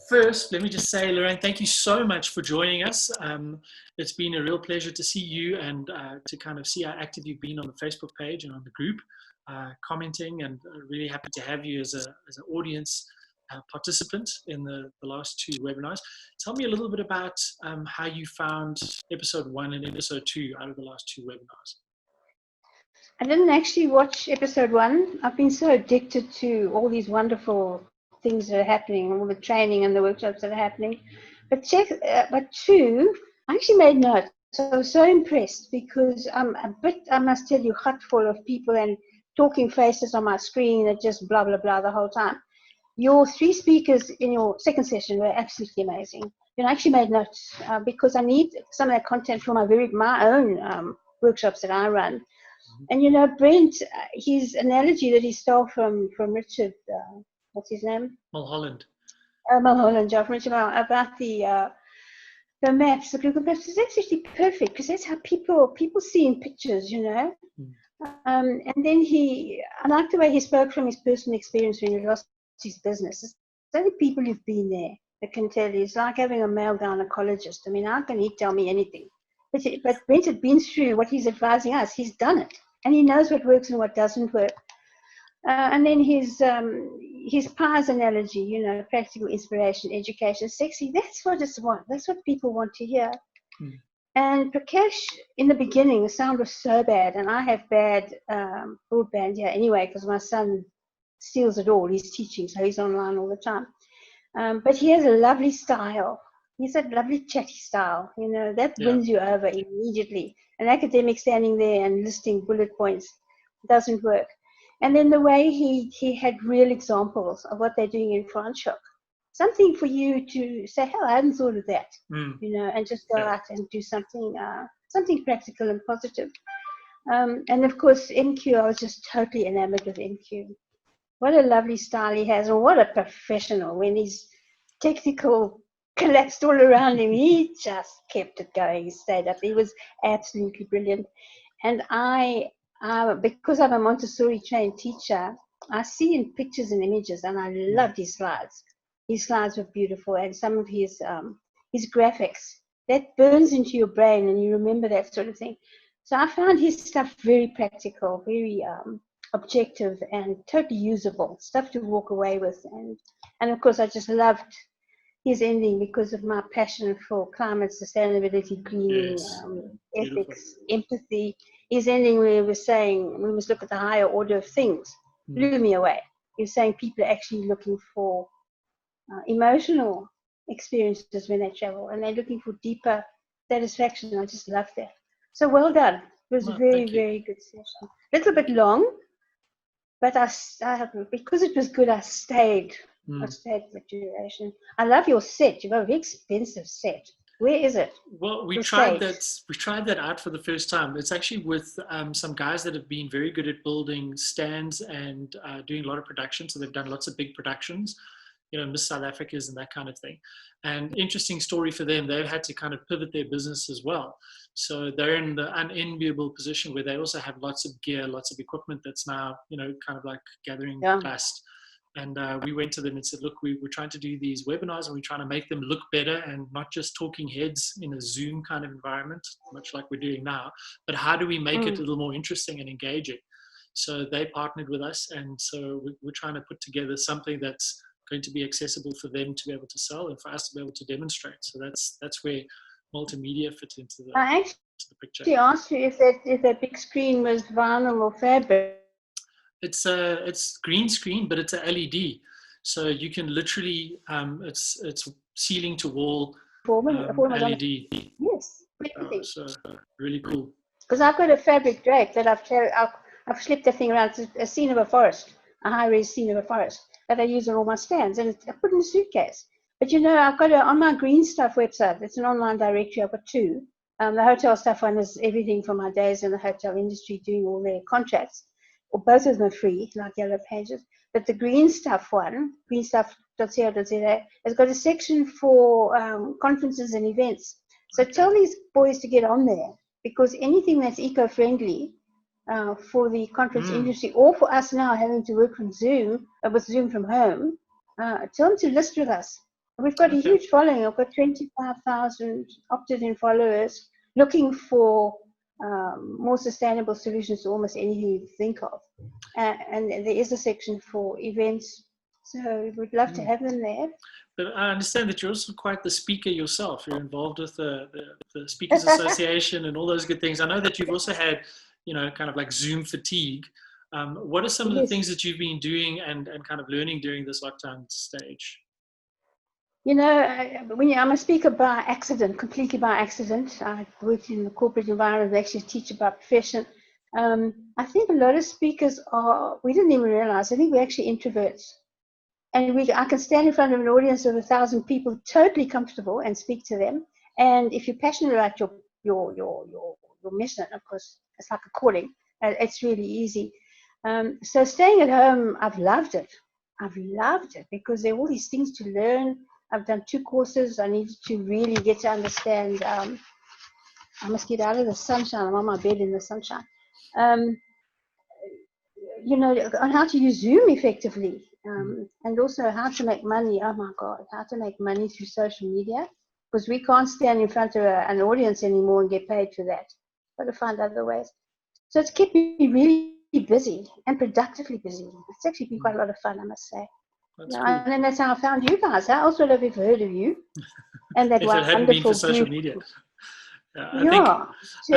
first, let me just say, Lorraine, thank you so much for joining us. It's been a real pleasure to see you and to kind of see how active you've been on the Facebook page and on the group, commenting, and really happy to have you as an audience participant in the last two webinars. Tell me a little bit about how you found episode 1 and episode 2 out of the last two webinars. I didn't actually watch episode 1. I've been so addicted to all these wonderful things that are happening, all the training and the workshops that are happening. But 2, I actually made notes. So I was so impressed because I'm a bit, I must tell you, hot full of people and talking faces on my screen that just blah, blah, blah the whole time. Your 3 speakers in your second session were absolutely amazing. I actually made notes because I need some of that content for my own workshops that I run. And Brent, his analogy that he stole from Richard, what's his name? Mulholland. Mulholland, from Richard Mulholland, about the maps, the Google Maps, is actually perfect because that's how people see in pictures, And then I like the way he spoke from his personal experience when he lost his business. It's only people who've been there that can tell you. It's like having a male gynecologist. I mean, how can he tell me anything? But Brent had been through what he's advising us. He's done it. And he knows what works and what doesn't work. And then his PIE's analogy, practical inspiration, education, sexy, that's what it's want. That's what people want to hear. And Prakash, in the beginning, the sound was so bad. And I have bad broadband here anyway, because my son steals it all. He's teaching, so he's online all the time. But he has a lovely style. He's a lovely chatty style, that wins you over immediately. An academic standing there and listing bullet points doesn't work. And then the way he had real examples of what they're doing in Franschhoek. Something for you to say, hell, I hadn't thought of that, and just go out and do something practical and positive. And of course, MQ, I was just totally enamored with MQ. What a lovely style he has, and what a professional. When his technical collapsed all around him, he just kept it going. He stayed up. He was absolutely brilliant. And because I'm a Montessori trained teacher, I see in pictures and images, and I loved his slides. His slides were beautiful, and some of his graphics, that burns into your brain, and you remember that sort of thing. So I found his stuff very practical, very objective, and totally usable, stuff to walk away with. And of course, I just loved his ending because of my passion for climate sustainability, greening, ethics, empathy. His ending where he was saying we must look at the higher order of things blew me away. He was saying people are actually looking for emotional experiences when they travel, and they're looking for deeper satisfaction. I just loved that. So well done. It was a very, very good session. A little bit long, but because it was good, I stayed. I stayed for duration. I love your set. You've got a very expensive set. Where is it? Well, we tried that out for the first time. It's actually with some guys that have been very good at building stands and doing a lot of production. So they've done lots of big productions, Miss South Africa's and that kind of thing. And interesting story for them. They've had to kind of pivot their business as well. So they're in the unenviable position where they also have lots of gear, lots of equipment that's now, kind of like gathering dust. And we went to them and said, look, we're trying to do these webinars and we're trying to make them look better and not just talking heads in a Zoom kind of environment, much like we're doing now, but how do we make it a little more interesting and engaging? So they partnered with us. And so we're trying to put together something that's going to be accessible for them to be able to sell and for us to be able to demonstrate. So that's where multimedia fits into the picture. I actually asked you if that big screen was vinyl or fabric. It's green screen, but it's a LED, so you can literally it's ceiling to wall LED. Yes, so really cool. Because I've got a fabric drape that I've slipped that thing around. It's a scene of a forest, a high-res scene of a forest that I use on all my stands, and I put in a suitcase. But I've got on my Green Stuff website. It's an online directory. I've got 2. The hotel stuff one is everything from my days in the hotel industry, doing all their contracts. Or both of them are free, like Yellow Pages. But the Green Stuff one, greenstuff.co.za, has got a section for conferences and events. So tell these boys to get on there, because anything that's eco-friendly for the conference industry, or for us now having to work from Zoom, with Zoom from home, tell them to list with us. We've got a Okay. huge following. I've got 25,000 opted-in followers looking for more sustainable solutions to almost anything you think of. And there is a section for events, so we'd love to have them there. But I understand that you're also quite the speaker yourself. You're involved with the Speakers Association and all those good things. I know that you've also had, kind of like Zoom fatigue. What are some of the things that you've been doing and kind of learning during this lockdown stage? I'm a speaker by accident, completely by accident. I worked in the corporate environment, actually teach about profession. I think a lot of speakers we didn't even realize, I think we're actually introverts. And I can stand in front of an audience of 1,000 people, totally comfortable, and speak to them. And if you're passionate about your mission, of course, it's like a calling. It's really easy. So staying at home, I've loved it. I've loved it because there are all these things to learn. I've done 2 courses. I needed to really get to understand. I must get out of the sunshine. I'm on my bed in the sunshine. On how to use Zoom effectively, and also how to make money. Oh my God, how to make money through social media, because we can't stand in front of an audience anymore and get paid for that. Got to find other ways. So it's kept me really busy and productively busy. It's actually been quite a lot of fun, I must say. That's cool. And then that's how I found you guys. How else would I have ever heard of you? And that if it hadn't been for social group. media. I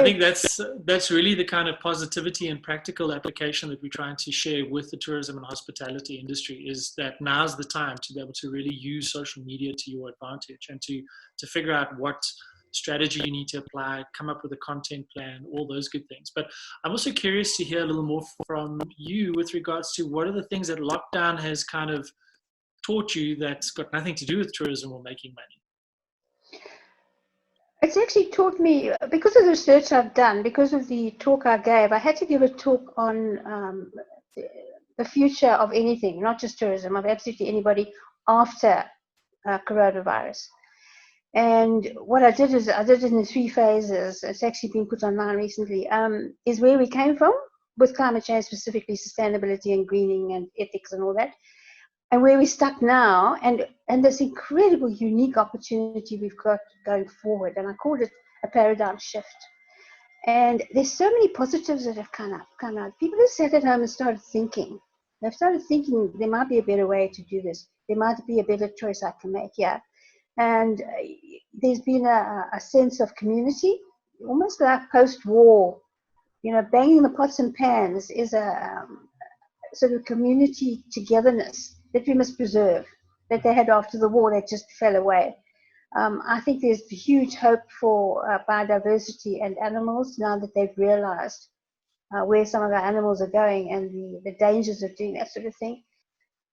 think that's really the kind of positivity and practical application that we're trying to share with the tourism and hospitality industry, is that now's the time to be able to really use social media to your advantage and to figure out what strategy you need to apply, come up with a content plan, all those good things. But I'm also curious to hear a little more from you with regards to what are the things that lockdown has kind of taught you that's got nothing to do with tourism or making money. It's actually taught me, because of the research I've done, because of the talk I gave, I had to give a talk on the future of anything, not just tourism, of absolutely anybody after coronavirus. And what I did is I did it in 3 phases. It's actually been put online recently, is where we came from with climate change, specifically sustainability and greening and ethics and all that, and where we're stuck now, and this incredible, unique opportunity we've got going forward. And I called it a paradigm shift. And there's so many positives that have come out. People have sat at home and started thinking. They've started thinking there might be a better way to do this. There might be a better choice I can make here. And there's been a sense of community, almost like post-war. Banging the pots and pans is a sort of community togetherness that we must preserve, that they had after the war that just fell away. I think there's huge hope for biodiversity and animals now that they've realized where some of our animals are going and the dangers of doing that sort of thing.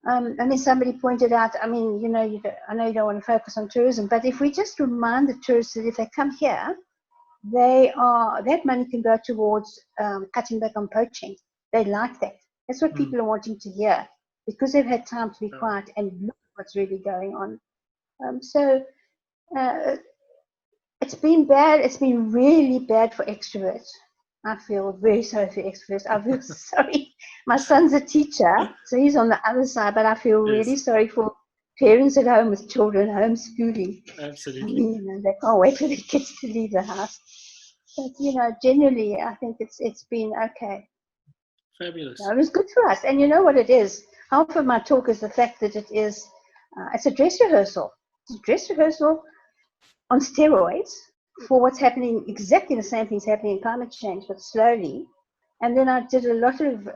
And then somebody pointed out, I know you don't want to focus on tourism, but if we just remind the tourists that if they come here, that money can go towards cutting back on poaching. They like that. That's what people are wanting to hear, because they've had time to be quiet and look what's really going on. It's been bad. It's been really bad for extroverts. I feel very sorry for extroverts. I feel sorry. My son's a teacher, so he's on the other side, but I feel really sorry for parents at home with children, homeschooling. Absolutely. They can't wait for their kids to leave the house. But, generally, I think it's been okay. Fabulous. It was good for us. And you know what it is? Half of my talk is the fact that it's a dress rehearsal. It's a dress rehearsal on steroids for what's happening, exactly the same things happening in climate change, but slowly. And then I did a lot of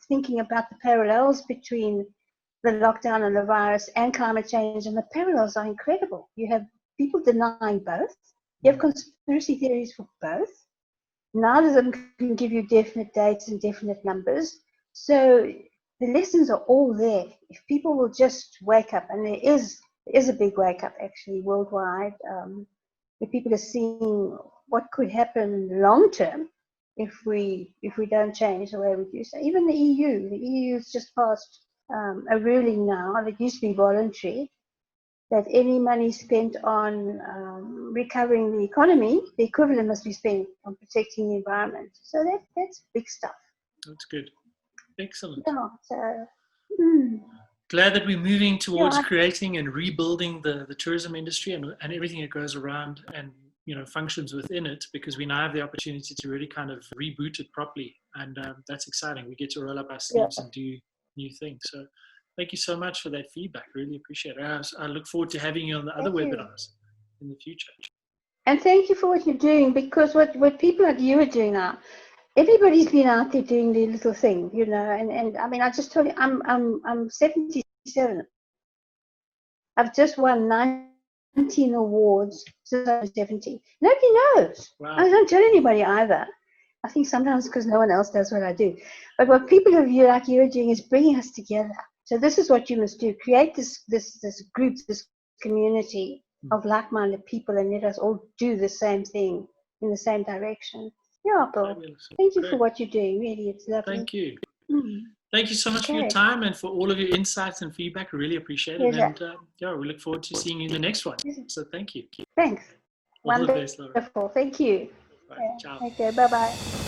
thinking about the parallels between the lockdown and the virus and climate change, and the parallels are incredible. You have people denying both. You have conspiracy theories for both. Neither of them can give you definite dates and definite numbers. So the lessons are all there. If people will just wake up, and there is a big wake up actually worldwide, where people are seeing what could happen long term if we don't change the way we do. So even the EU has just passed a ruling now that used to be voluntary, that any money spent on recovering the economy, the equivalent must be spent on protecting the environment. So that's big stuff. That's good. Excellent. Yeah, so, glad that we're moving towards Yeah, creating and rebuilding the tourism industry and everything that goes around and functions within it, because we now have the opportunity to really kind of reboot it properly, and that's exciting. We get to roll up our yeah. sleeves and do new things. So thank you so much for that feedback. Really appreciate it. I look forward to having you on the other Thank you. webinars in the future. And thank you for what you're doing, because what people like you are doing now, everybody's been out there doing their little thing, and I mean, I just told you, I'm 77. I've just won 19 awards since I was 70. Nobody knows. Wow. I don't tell anybody either. I think sometimes because no one else does what I do. But what people like you're doing is bringing us together. So this is what you must do. Create this group, this community of like-minded people, and let us all do the same thing in the same direction. Yeah, Bill. Fabulous. Thank you Great. for what you're doing. Really, it's lovely. Thank you. Mm. Thank you so much for your time and for all of your insights and feedback. I really appreciate it. And yeah, we look forward to seeing you in the next one. So thank you. Thanks. All the best, Laura. Wonderful. Thank you. Right. Ciao. Okay, bye-bye.